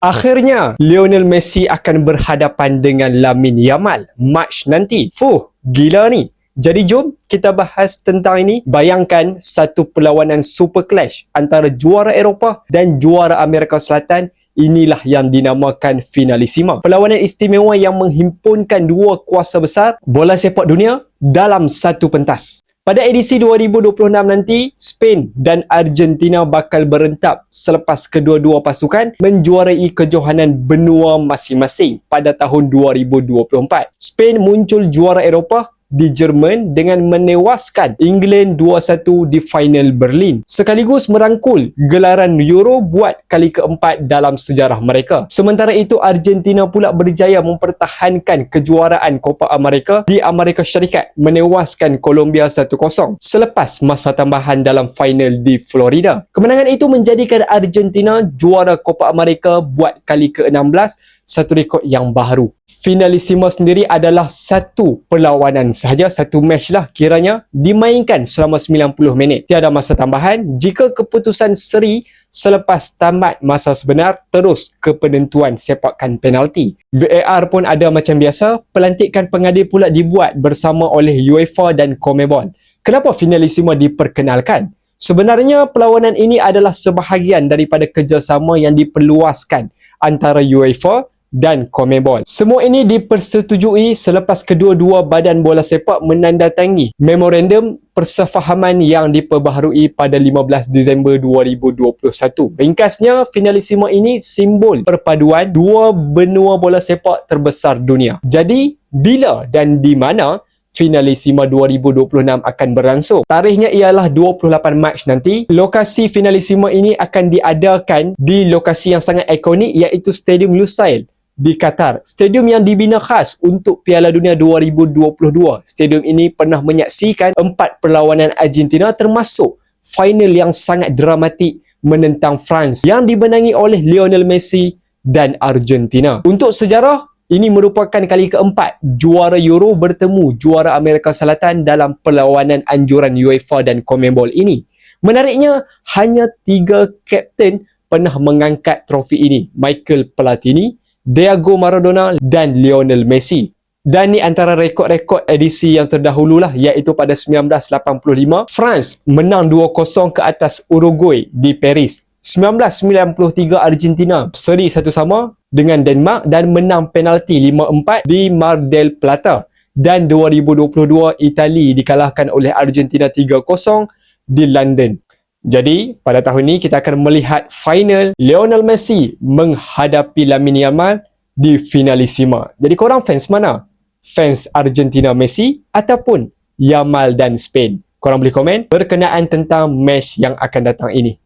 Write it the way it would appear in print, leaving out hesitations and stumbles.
Akhirnya, Lionel Messi akan berhadapan dengan Lamine Yamal Mac nanti. Gila ni. Jadi jom kita bahas tentang ini. Bayangkan satu perlawanan super clash antara juara Eropah dan juara Amerika Selatan. Inilah yang dinamakan Finalissima. Perlawanan istimewa yang menghimpunkan dua kuasa besar bola sepak dunia dalam satu pentas. Pada edisi 2026 nanti, Spain dan Argentina bakal berentap selepas kedua-dua pasukan menjuarai kejohanan benua masing-masing pada tahun 2024. Spain muncul juara Eropah di Jerman dengan menewaskan England 2-1 di final Berlin, sekaligus merangkul gelaran Euro buat kali keempat dalam sejarah mereka. Sementara itu, Argentina pula berjaya mempertahankan kejuaraan Copa America di Amerika Syarikat, menewaskan Colombia 1-0 selepas masa tambahan dalam final di Florida. Kemenangan itu menjadikan Argentina juara Copa America buat kali ke-16, satu rekod yang baru. Finalissima sendiri adalah satu perlawanan sahaja, satu match lah kiranya, dimainkan selama 90 minit. Tiada masa tambahan. Jika keputusan seri selepas tamat masa sebenar, terus ke penentuan sepakan penalti. VAR pun ada macam biasa. Pelantikan pengadil pula dibuat bersama oleh UEFA dan CONMEBOL. Kenapa Finalissima diperkenalkan? Sebenarnya perlawanan ini adalah sebahagian daripada kerjasama yang diperluaskan antara UEFA dan CONMEBOL. Semua ini dipersetujui selepas kedua-dua badan bola sepak menandatangani memorandum persefahaman yang diperbaharui pada 15 Disember 2021. Ringkasnya, Finalissima ini simbol perpaduan dua benua bola sepak terbesar dunia. Jadi, bila dan di mana Finalissima 2026 akan berlangsung? Tarikhnya ialah 28 Mac nanti. Lokasi Finalissima ini akan diadakan di lokasi yang sangat ikonik, iaitu Stadium Lusail di Qatar. Stadium yang dibina khas untuk Piala Dunia 2022. Stadium ini pernah menyaksikan 4 perlawanan Argentina, termasuk final yang sangat dramatik menentang France yang dimenangi oleh Lionel Messi dan Argentina. Untuk sejarah, ini merupakan kali keempat juara Euro bertemu juara Amerika Selatan dalam perlawanan anjuran UEFA dan CONMEBOL ini. Menariknya, hanya 3 kapten pernah mengangkat trofi ini. Michael Platini, Diego Maradona dan Lionel Messi. Dan ni antara rekod-rekod edisi yang terdahululah, iaitu pada 1985 France menang 2-0 ke atas Uruguay di Paris. 1993 Argentina seri 1-1 dengan Denmark dan menang penalti 5-4 di Mar del Plata. Dan 2022 Itali dikalahkan oleh Argentina 3-0 di London. Jadi, pada tahun ini kita akan melihat final Lionel Messi menghadapi Lamine Yamal di Finalissima. Jadi korang fans mana? Fans Argentina Messi ataupun Yamal dan Spain? Korang boleh komen berkenaan tentang match yang akan datang ini.